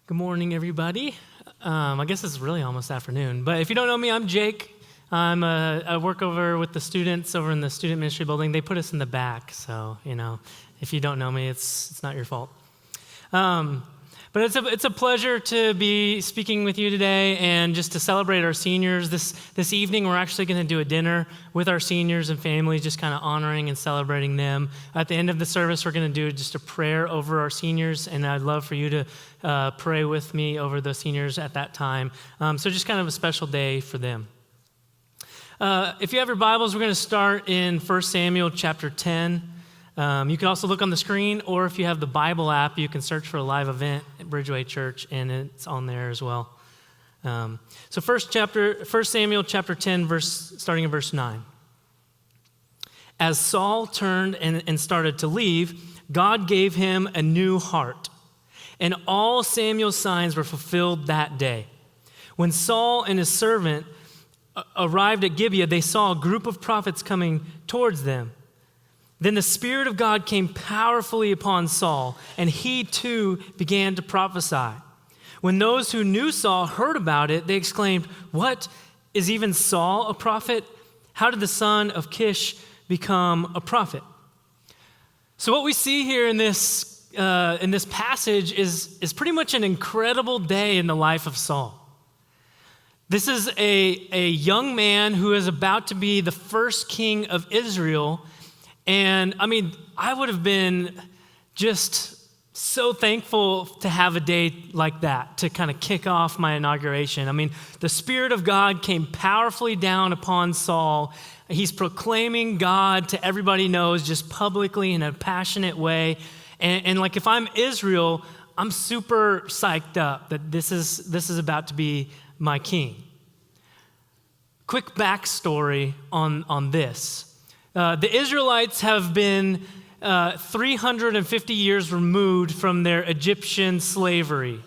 Good morning, everybody. I guess it's really almost afternoon, but if you don't know me, I'm Jake. I work over with the students over in the student ministry building. They put us in the back, so, if you don't know me, it's not your fault. But it's a pleasure to be speaking with you today and just to celebrate our seniors. This evening, we're actually going to do a dinner with our seniors and families, just kind of honoring and celebrating them. At the end of the service, we're going to do just a prayer over our seniors, and I'd love for you to pray with me over the seniors at that time. So just kind of a special day for them. If you have your Bibles, we're going to start in 1 Samuel chapter 10. You can also look on the screen, or if you have the Bible app, you can search for a live event at BridgeWay Church, and it's on there as well. So 1 Samuel chapter 10, starting in verse 9. As Saul turned and started to leave, God gave him a new heart, and all Samuel's signs were fulfilled that day. When Saul and his servant arrived at Gibeah, they saw a group of prophets coming towards them. Then the Spirit of God came powerfully upon Saul, and he too began to prophesy. When those who knew Saul heard about it, they exclaimed, "What? Is even Saul a prophet? How did the son of Kish become a prophet?" So what we see here in this passage is pretty much an incredible day in the life of Saul. This is a young man who is about to be the first king of Israel. And I would have been just so thankful to have a day like that to kind of kick off my inauguration. The Spirit of God came powerfully down upon Saul. He's proclaiming God to everybody knows, just publicly in a passionate way. And like if I'm Israel, I'm super psyched up that this is about to be my king. Quick backstory on this. The Israelites have been 350 years removed from their Egyptian slavery.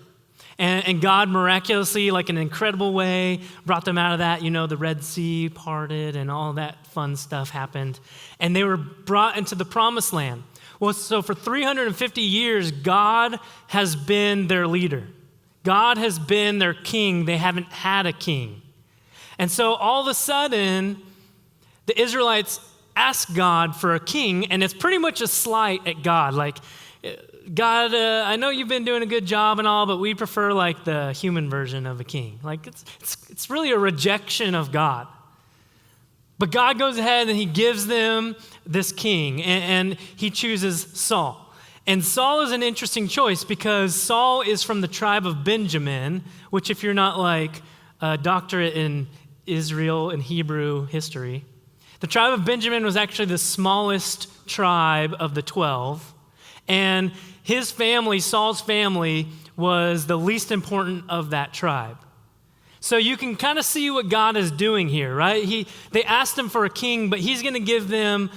And God miraculously, like in an incredible way, brought them out of that. The Red Sea parted and all that fun stuff happened. And they were brought into the Promised Land. Well, so for 350 years, God has been their leader. God has been their king. They haven't had a king. And so all of a sudden, the Israelites ask God for a king, and it's pretty much a slight at God. Like, God, I know you've been doing a good job and all, but we prefer like the human version of a king. Like it's really a rejection of God. But God goes ahead and he gives them this king, and he chooses Saul. And Saul is an interesting choice because Saul is from the tribe of Benjamin, which if you're not like a doctorate in Israel and Hebrew history, the tribe of Benjamin was actually the smallest tribe of the 12, and his family, Saul's family, was the least important of that tribe. So you can kind of see what God is doing here, right? They asked him for a king, but he's going to give them,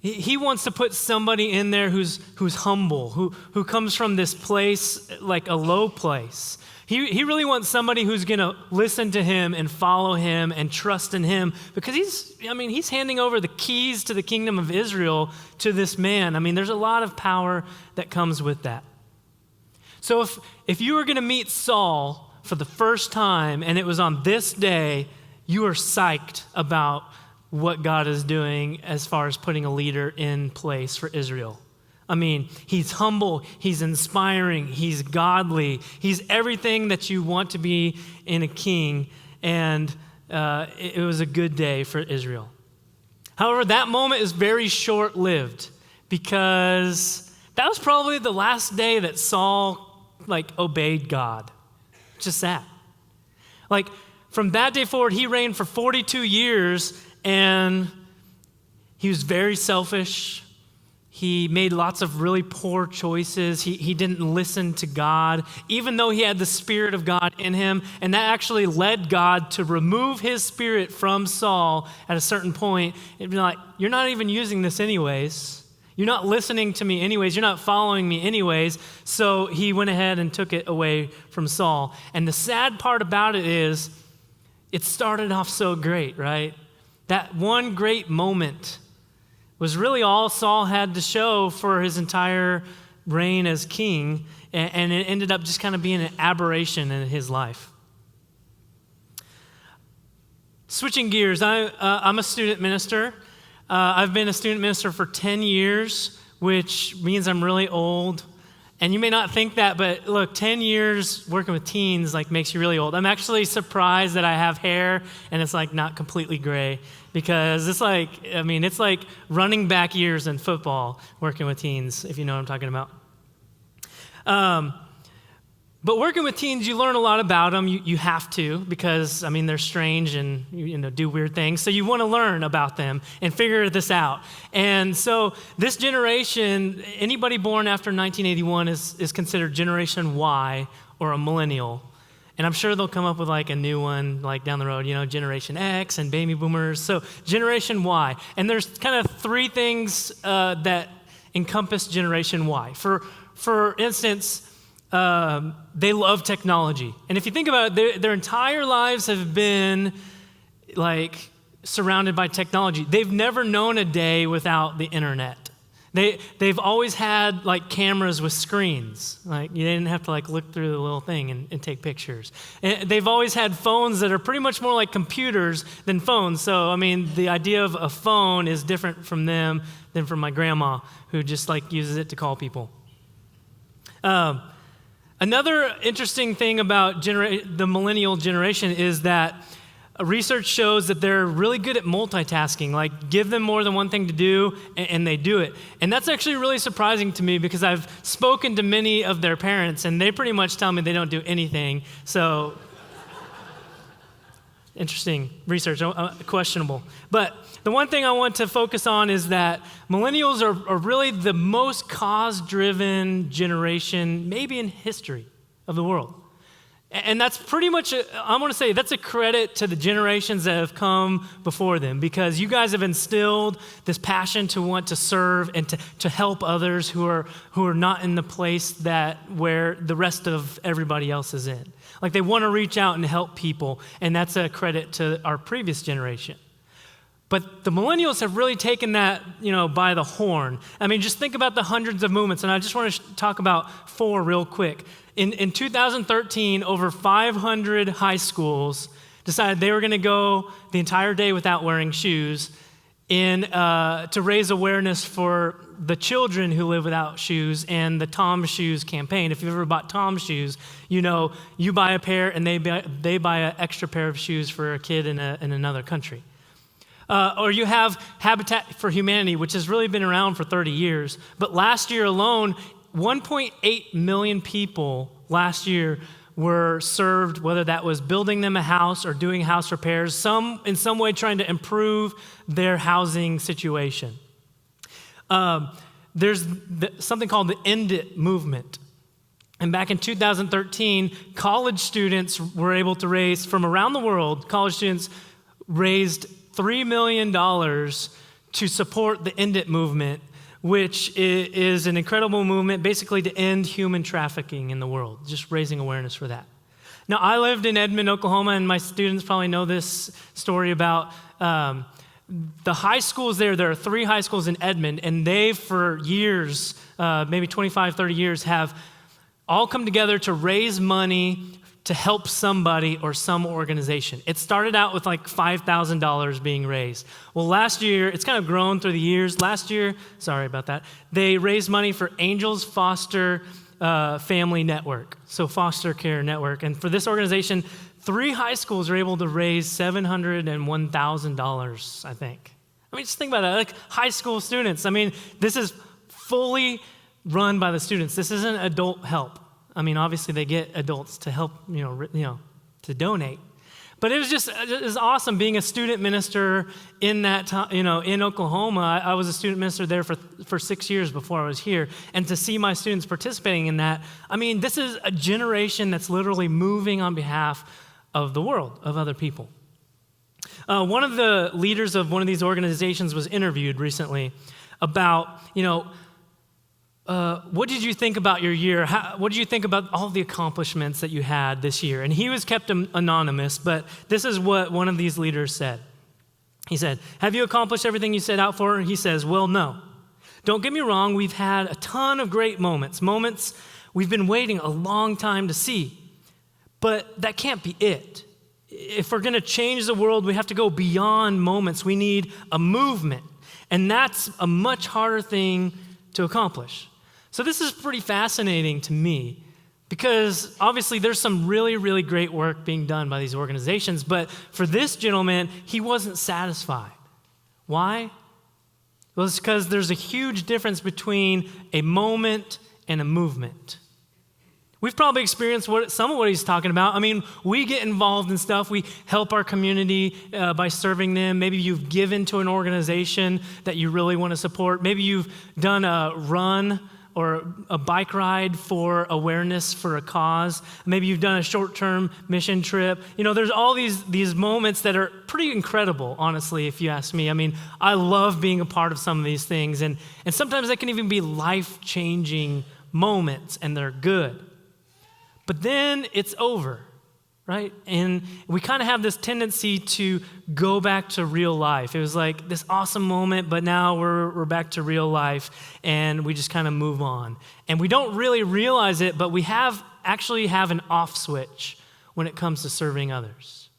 he wants to put somebody in there who's humble, who comes from this place, like a low place. He really wants somebody who's going to listen to him and follow him and trust in him, because he's handing over the keys to the kingdom of Israel to this man. There's a lot of power that comes with that. So if you were going to meet Saul for the first time and it was on this day, you are psyched about what God is doing as far as putting a leader in place for Israel. He's humble, he's inspiring, he's godly, he's everything that you want to be in a king, and it was a good day for Israel. However, that moment is very short-lived because that was probably the last day that Saul obeyed God. Just that. From that day forward, he reigned for 42 years, and he was very selfish. He made lots of really poor choices. He didn't listen to God, even though he had the Spirit of God in him. And that actually led God to remove his Spirit from Saul at a certain point. It'd be like, you're not even using this anyways. You're not listening to me anyways. You're not following me anyways. So he went ahead and took it away from Saul. And the sad part about it is, it started off so great, right? That one great moment was really all Saul had to show for his entire reign as king, and it ended up just kind of being an aberration in his life. Switching gears, I'm a student minister. I've been a student minister for 10 years, which means I'm really old. And you may not think that, but look, 10 years working with teens makes you really old. I'm actually surprised that I have hair and it's not completely gray, because it's like running back years in football working with teens, if you know what I'm talking about. But working with teens, you learn a lot about them. You have to, because, they're strange and do weird things. So you want to learn about them and figure this out. And so this generation, anybody born after 1981 is considered Generation Y or a millennial. And I'm sure they'll come up with a new one down the road, Generation X and baby boomers. So Generation Y. And there's kind of three things that encompass Generation Y. For instance, they love technology. And if you think about it, their entire lives have been surrounded by technology. They've never known a day without the internet. They've always had cameras with screens. You didn't have to look through the little thing and take pictures. And they've always had phones that are pretty much more like computers than phones. So, the idea of a phone is different from them than from my grandma, who just uses it to call people. Another interesting thing about the millennial generation is that research shows that they're really good at multitasking. Give them more than one thing to do, and they do it. And that's actually really surprising to me, because I've spoken to many of their parents, and they pretty much tell me they don't do anything. So, interesting research, questionable. But the one thing I want to focus on is that millennials are really the most cause-driven generation, maybe in history of the world. And that's pretty much, I want to say, that's a credit to the generations that have come before them, because you guys have instilled this passion to want to serve and to help others who are not in the place where the rest of everybody else is in. They want to reach out and help people, and that's a credit to our previous generation. But the millennials have really taken that, by the horn. Just think about the hundreds of movements, and I just want to talk about 4 real quick. In 2013, over 500 high schools decided they were going to go the entire day without wearing shoes to raise awareness for the children who live without shoes, and the Tom Shoes campaign. If you've ever bought Tom Shoes, you buy a pair and they buy an extra pair of shoes for a kid in another country. Or you have Habitat for Humanity, which has really been around for 30 years. But last year alone, 1.8 million people last year were served, whether that was building them a house or doing house repairs, in some way trying to improve their housing situation. There's something called the End It movement. And back in 2013, college students were able to raise, from around the world, college students raised $3 million to support the End It movement, which is an incredible movement basically to end human trafficking in the world, just raising awareness for that. Now, I lived in Edmond, Oklahoma, and my students probably know this story about the high schools there. There are 3 high schools in Edmond, and they, for years, maybe 25, 30 years, have all come together to raise money to help somebody or some organization. It started out with $5,000 being raised. Well, last year, it's kind of grown through the years. Last year, sorry about that, they raised money for Angels Foster Family Network, so foster care network. And for this organization, 3 high schools are able to raise $701,000, I think. Just think about that, high school students. This is fully run by the students. This isn't adult help. Obviously they get adults to help, to donate. But it was awesome being a student minister in that time, in Oklahoma. I was a student minister there for 6 years before I was here. And to see my students participating in that, this is a generation that's literally moving on behalf of the world, of other people. One of the leaders of one of these organizations was interviewed recently about, what did you think about your year? What did you think about all the accomplishments that you had this year? And he was kept anonymous, but this is what one of these leaders said. He said, "Have you accomplished everything you set out for?" He says, "Well, no. Don't get me wrong, we've had a ton of great moments we've been waiting a long time to see. But that can't be it. If we're going to change the world, we have to go beyond moments. We need a movement. And that's a much harder thing to accomplish. So this is pretty fascinating to me because obviously there's some really, really great work being done by these organizations. But for this gentleman, he wasn't satisfied. Why? Well, it's because there's a huge difference between a moment and a movement. We've probably experienced some of what he's talking about. I mean, we get involved in stuff. We help our community by serving them. Maybe you've given to an organization that you really want to support. Maybe you've done a run or a bike ride for awareness for a cause. Maybe you've done a short-term mission trip. You know, there's all these moments that are pretty incredible, honestly, if you ask me. I mean, I love being a part of some of these things. And sometimes they can even be life-changing moments, and they're good. But then it's over, right? And we kind of have this tendency to go back to real life. It was like this awesome moment, but now we're back to real life, and we just kind of move on. And we don't really realize it, but we actually have an off switch when it comes to serving others.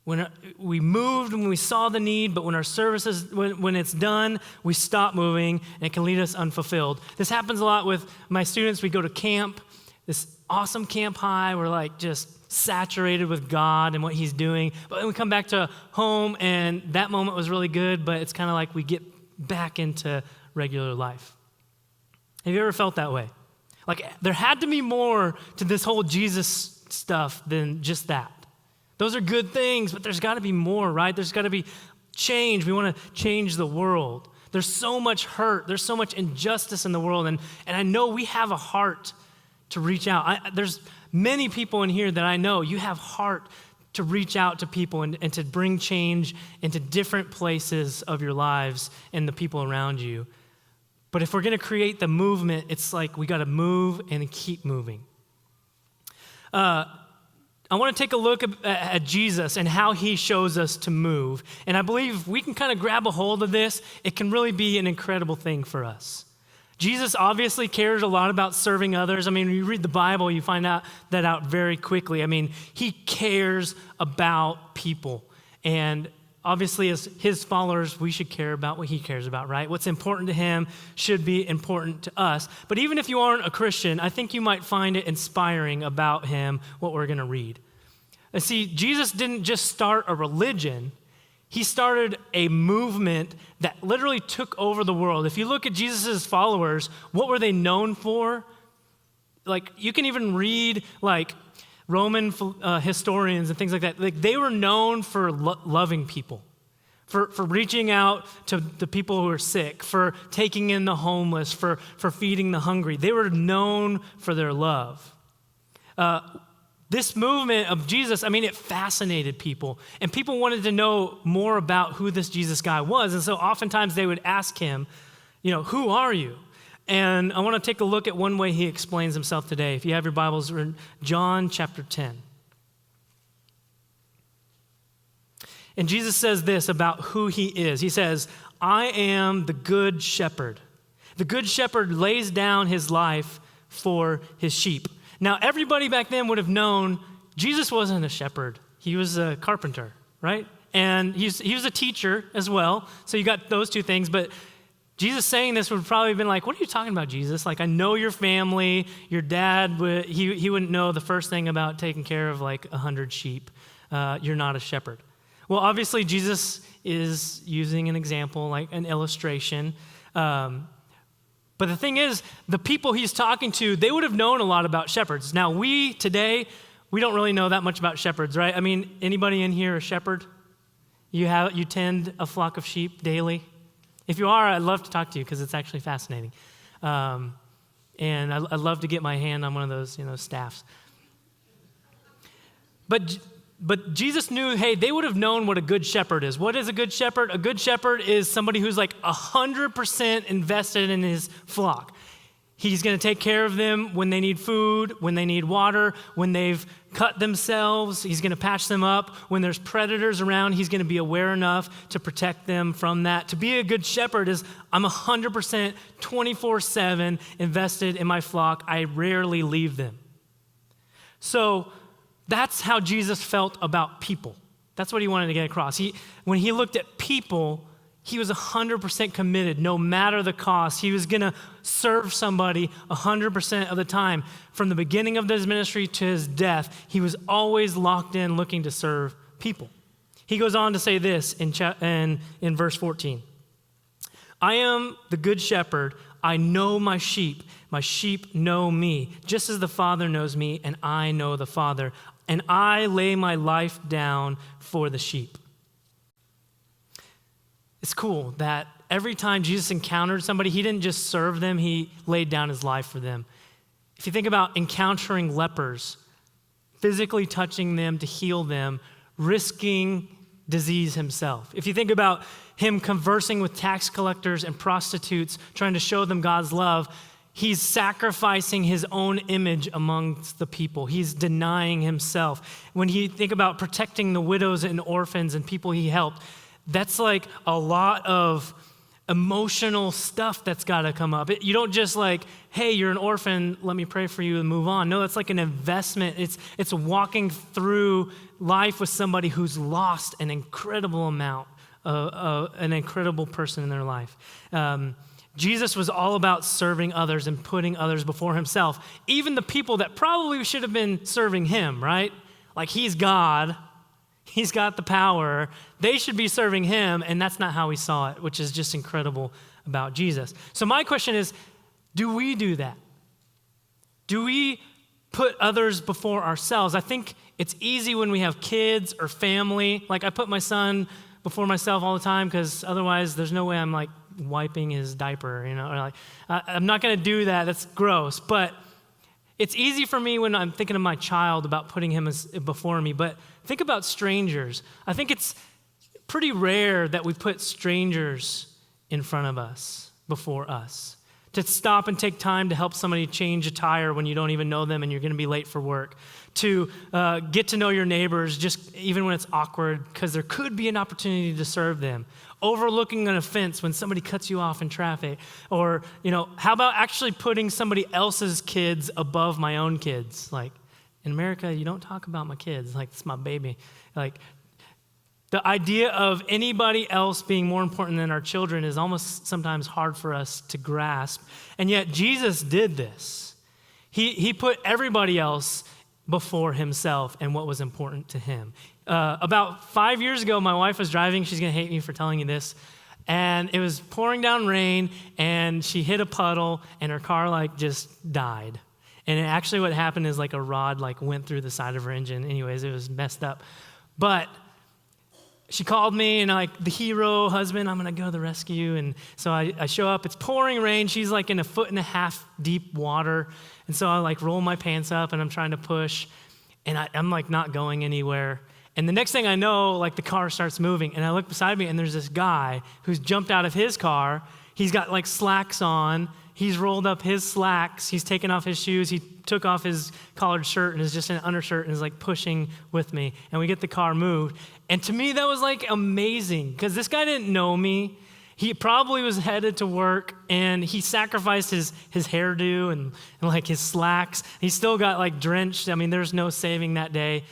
When we moved when we saw the need, but when our services, when it's done, we stop moving, and it can leave us unfulfilled. This happens a lot with my students. We go to camp, this awesome camp high. We're like just saturated with God and what he's doing. But then we come back to home, and that moment was really good, but it's kind of like we get back into regular life. Have you ever felt that way? Like there had to be more to this whole Jesus stuff than just that. Those are good things, but there's got to be more, right? There's got to be change. We want to change the world. There's so much hurt. There's so much injustice in the world, and I know we have a heart to reach out. There's many people in here that I know you have heart to reach out to people and to bring change into different places of your lives and the people around you. But if we're going to create the movement, it's like we got to move and keep moving. I want to take a look at Jesus and how he shows us to move. And I believe if we can kind of grab a hold of this, it can really be an incredible thing for us. Jesus obviously cares a lot about serving others. I mean, when you read the Bible, you find out very quickly. I mean, he cares about people. And obviously, as his followers, we should care about what he cares about, right? What's important to him should be important to us. But even if you aren't a Christian, I think you might find it inspiring about him, what we're going to read. And see, Jesus didn't just start a religion. He started a movement that literally took over the world. If you look at Jesus' followers, what were they known for? Like, you can even read, like, Roman historians and things like that. Like, they were known for loving people, for reaching out to the people who are sick, for taking in the homeless, for feeding the hungry. They were known for their love. This movement of Jesus, I mean, it fascinated people. And people wanted to know more about who this Jesus guy was. And so oftentimes they would ask him, you know, who are you? And I want to take a look at one way he explains himself today. If you have your Bibles, we're in John chapter 10. And Jesus says this about who he is. He says, I am the good shepherd. The good shepherd lays down his life for his sheep. Now, everybody back then would have known Jesus wasn't a shepherd. He was a carpenter, right? And he was a teacher as well. So you got those two things. But Jesus saying this would probably have been like, what are you talking about, Jesus? Like, I know your family. Your dad, he wouldn't know the first thing about taking care of like 100 sheep. You're not a shepherd. Well, obviously, Jesus is using an example, like an illustration. But the thing is, the people he's talking to, they would have known a lot about shepherds. Now, today, we don't really know that much about shepherds, right? I mean, anybody in here a shepherd? You tend a flock of sheep daily? If you are, I'd love to talk to you because it's actually fascinating. And I'd love to get my hand on one of those, staffs. But Jesus knew, hey, they would have known what a good shepherd is. What is a good shepherd? A good shepherd is somebody who's like 100% invested in his flock. He's going to take care of them when they need food, when they need water, when they've cut themselves. He's going to patch them up. When there's predators around, he's going to be aware enough to protect them from that. To be a good shepherd is I'm 100% 24/7 invested in my flock. I rarely leave them. So that's how Jesus felt about people. That's what he wanted to get across. When he looked at people, he was 100% committed, no matter the cost. He was going to serve somebody 100% of the time. From the beginning of his ministry to his death, he was always locked in looking to serve people. He goes on to say this in verse 14. I am the good shepherd. I know my sheep. My sheep know me, just as the Father knows me, and I know the Father. And I lay my life down for the sheep. It's cool that every time Jesus encountered somebody, he didn't just serve them, he laid down his life for them. If you think about encountering lepers, physically touching them to heal them, risking disease himself. If you think about him conversing with tax collectors and prostitutes, trying to show them God's love, he's sacrificing his own image amongst the people. He's denying himself. When you think about protecting the widows and orphans and people he helped, that's like a lot of emotional stuff that's got to come up. You don't just like, hey, you're an orphan, let me pray for you and move on. No, it's like an investment. It's walking through life with somebody who's lost an incredible amount, an incredible person in their life. Jesus was all about serving others and putting others before himself, even the people that probably should have been serving him, right? Like he's God. He's got the power. They should be serving him, and that's not how he saw it, which is just incredible about Jesus. So my question is, do we do that? Do we put others before ourselves? I think it's easy when we have kids or family. Like I put my son before myself all the time because otherwise there's no way I'm like wiping his diaper, or like I'm not going to do that. That's gross. But it's easy for me when I'm thinking of my child about putting him before me, but think about strangers. I think it's pretty rare that we put strangers in front of us, before us. To stop and take time to help somebody change a tire when you don't even know them and you're going to be late for work. To get to know your neighbors just even when it's awkward because there could be an opportunity to serve them. Overlooking an offense when somebody cuts you off in traffic. Or, how about actually putting somebody else's kids above my own kids? Like, in America, you don't talk about my kids. Like, it's my baby. Like, the idea of anybody else being more important than our children is almost sometimes hard for us to grasp. And yet, Jesus did this. He put everybody else before himself and what was important to him. About 5 years ago, my wife was driving. She's going to hate me for telling you this. And it was pouring down rain, and she hit a puddle, and her car just died. And actually what happened is a rod went through the side of her engine. Anyways, it was messed up. But she called me, and the hero husband, I'm going to go to the rescue. And so I show up. It's pouring rain. She's in 1.5 foot deep water. And so I roll my pants up, and I'm trying to push. And I'm not going anywhere. And the next thing I know, the car starts moving. And I look beside me, and there's this guy who's jumped out of his car. He's got slacks on. He's rolled up his slacks. He's taken off his shoes. He took off his collared shirt and is just in an undershirt and is pushing with me. And we get the car moved. And to me, that was amazing because this guy didn't know me. He probably was headed to work and he sacrificed his hairdo and his slacks. He still got drenched. I mean, there's no saving that day.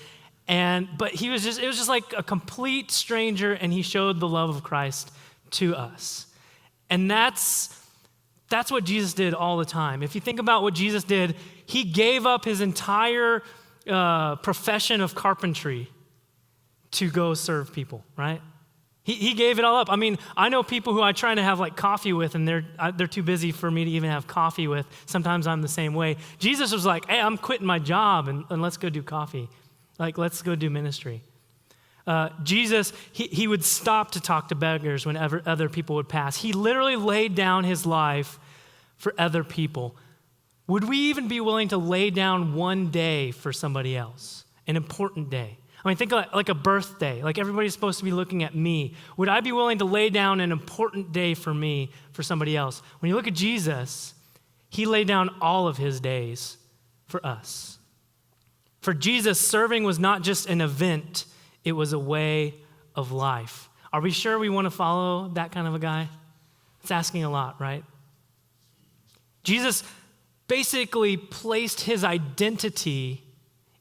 But it was just a complete stranger, and he showed the love of Christ to us. And that's what Jesus did all the time. If you think about what Jesus did, he gave up his entire profession of carpentry to go serve people, right? He gave it all up. I mean, I know people who I try to have coffee with, and they're too busy for me to even have coffee with. Sometimes I'm the same way. Jesus was like, hey, I'm quitting my job, and let's go do coffee. Let's go do ministry. Jesus, he would stop to talk to beggars whenever other people would pass. He literally laid down his life for other people. Would we even be willing to lay down one day for somebody else, an important day? I mean, think like a birthday. Everybody's supposed to be looking at me. Would I be willing to lay down an important day for me for somebody else? When you look at Jesus, He laid down all of his days for us. For Jesus, serving was not just an event, it was a way of life. Are we sure we want to follow that kind of a guy? It's asking a lot, right? Jesus basically placed his identity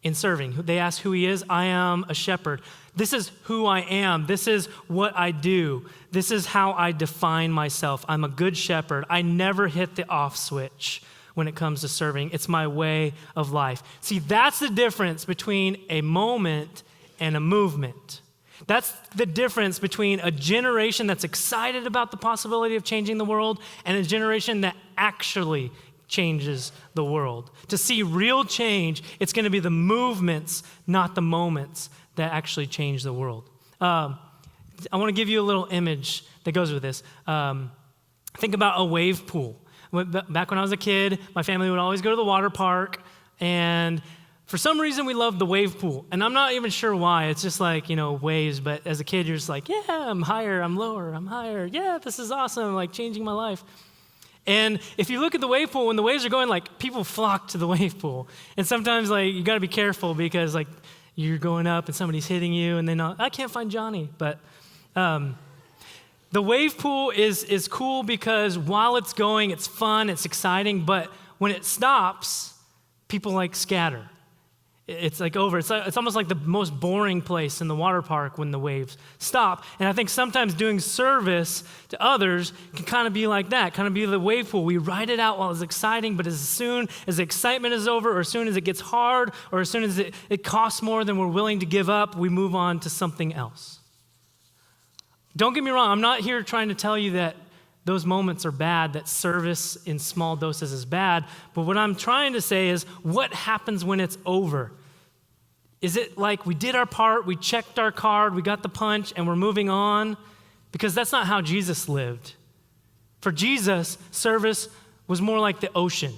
in serving. They asked who he is. I am a shepherd. This is who I am. This is what I do. This is how I define myself. I'm a good shepherd. I never hit the off switch when it comes to serving. It's my way of life. See, that's the difference between a moment and a movement. That's the difference between a generation that's excited about the possibility of changing the world and a generation that actually changes the world. To see real change, it's going to be the movements, not the moments, that actually change the world. I want to give you a little image that goes with this. Think about a wave pool. Back when I was a kid, my family would always go to the water park, and for some reason we loved the wave pool. And I'm not even sure why. It's just like, waves, but as a kid, you're just like, yeah, I'm higher, I'm lower, I'm higher. Yeah, this is awesome, like changing my life. And if you look at the wave pool, when the waves are going, like people flock to the wave pool. And sometimes like you got to be careful because like you're going up and somebody's hitting you and then I can't find Johnny. But the wave pool is cool because while it's going, it's fun, it's exciting. But when it stops, people like scatter. It's like over. It's almost like the most boring place in the water park when the waves stop. And I think sometimes doing service to others can kind of be like that, kind of be the wave pool. We ride it out while it's exciting, but as soon as the excitement is over, or as soon as it gets hard, or as soon as it costs more than we're willing to give up, we move on to something else. Don't get me wrong. I'm not here trying to tell you that those moments are bad, that service in small doses is bad. But what I'm trying to say is, what happens when it's over? Is it like we did our part, we checked our card, we got the punch, and we're moving on? Because that's not how Jesus lived. For Jesus, service was more like the ocean.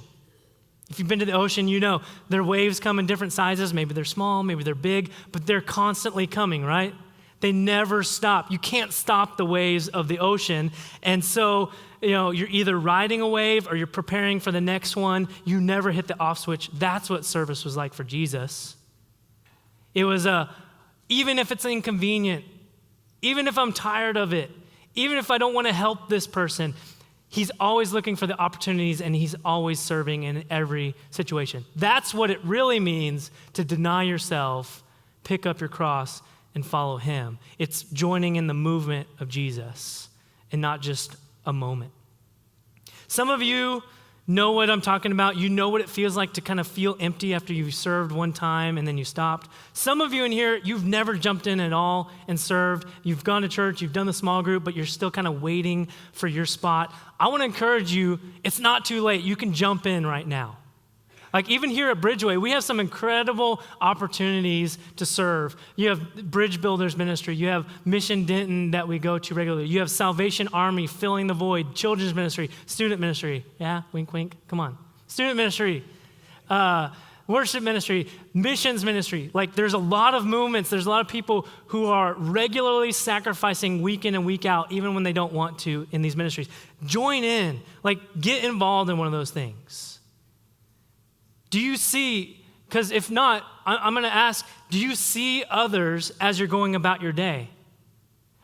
If you've been to the ocean, you know their waves come in different sizes. Maybe they're small, maybe they're big, but they're constantly coming, right? They never stop. You can't stop the waves of the ocean. And so, you're either riding a wave or you're preparing for the next one. You never hit the off switch. That's what service was like for Jesus. It was even if it's inconvenient, even if I'm tired of it, even if I don't want to help this person, he's always looking for the opportunities and he's always serving in every situation. That's what it really means to deny yourself, pick up your cross, and follow him. It's joining in the movement of Jesus and not just a moment. Some of you know what I'm talking about. You know what it feels like to kind of feel empty after you've served one time and then you stopped. Some of you in here, you've never jumped in at all and served. You've gone to church, you've done the small group, but you're still kind of waiting for your spot. I want to encourage you, it's not too late. You can jump in right now. Like even here at BridgeWay, we have some incredible opportunities to serve. You have Bridge Builders Ministry. You have Mission Denton that we go to regularly. You have Salvation Army, Filling the Void, Children's Ministry, Student Ministry. Yeah, wink, wink. Come on. Student Ministry, Worship Ministry, Missions Ministry. Like there's a lot of movements. There's a lot of people who are regularly sacrificing week in and week out, even when they don't want to in these ministries. Join in. Like get involved in one of those things. Do you see, because if not, I'm going to ask, do you see others as you're going about your day?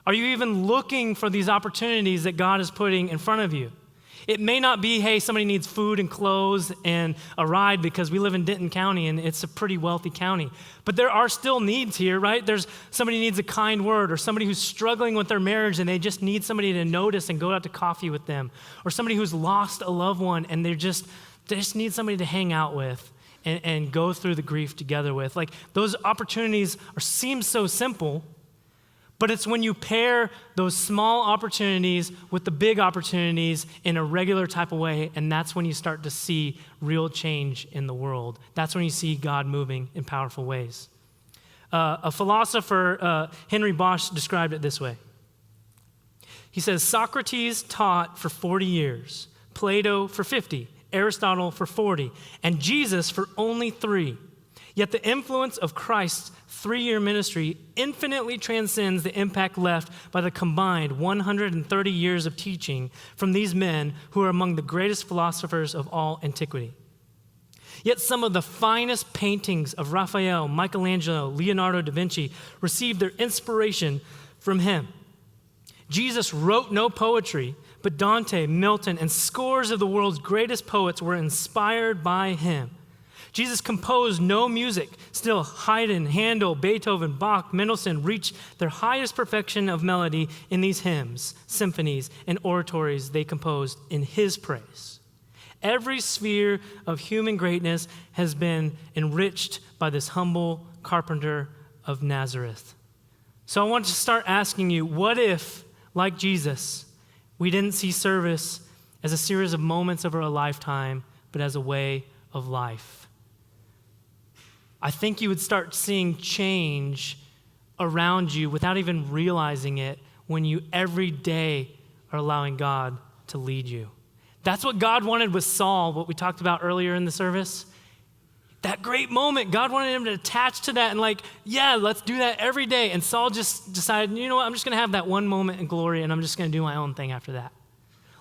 Are you even looking for these opportunities that God is putting in front of you? It may not be, hey, somebody needs food and clothes and a ride because we live in Denton County and it's a pretty wealthy county. But there are still needs here, right? There's somebody needs a kind word, or somebody who's struggling with their marriage and they just need somebody to notice and go out to coffee with them. Or somebody who's lost a loved one and they just need somebody to hang out with and go through the grief together with. Like those opportunities seem so simple, but it's when you pair those small opportunities with the big opportunities in a regular type of way, and that's when you start to see real change in the world. That's when you see God moving in powerful ways. A philosopher, Henry Bosch, described it this way. He says, Socrates taught for 40 years, Plato for 50, Aristotle for 40, and Jesus for only 3. Yet the influence of Christ's 3-year ministry infinitely transcends the impact left by the combined 130 years of teaching from these men who are among the greatest philosophers of all antiquity. Yet some of the finest paintings of Raphael, Michelangelo, Leonardo da Vinci received their inspiration from him. Jesus wrote no poetry, but Dante, Milton, and scores of the world's greatest poets were inspired by him. Jesus composed no music. Still, Haydn, Handel, Beethoven, Bach, Mendelssohn reached their highest perfection of melody in these hymns, symphonies, and oratories they composed in his praise. Every sphere of human greatness has been enriched by this humble carpenter of Nazareth. So I want to start asking you, what if, like Jesus, we didn't see service as a series of moments over a lifetime, but as a way of life? I think you would start seeing change around you without even realizing it when you every day are allowing God to lead you. That's what God wanted with Saul, what we talked about earlier in the service. That great moment, God wanted him to attach to that and let's do that every day. And Saul just decided, you know what, I'm just going to have that one moment in glory and I'm just going to do my own thing after that.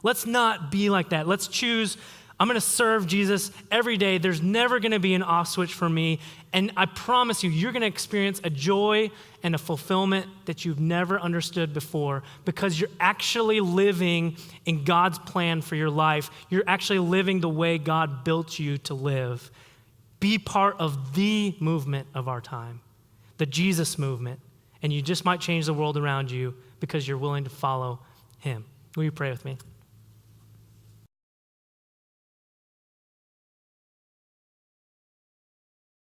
Let's not be like that. Let's choose, I'm going to serve Jesus every day. There's never going to be an off switch for me. And I promise you, you're going to experience a joy and a fulfillment that you've never understood before because you're actually living in God's plan for your life. You're actually living the way God built you to live. Be part of the movement of our time, the Jesus movement, and you just might change the world around you because you're willing to follow him. Will you pray with me?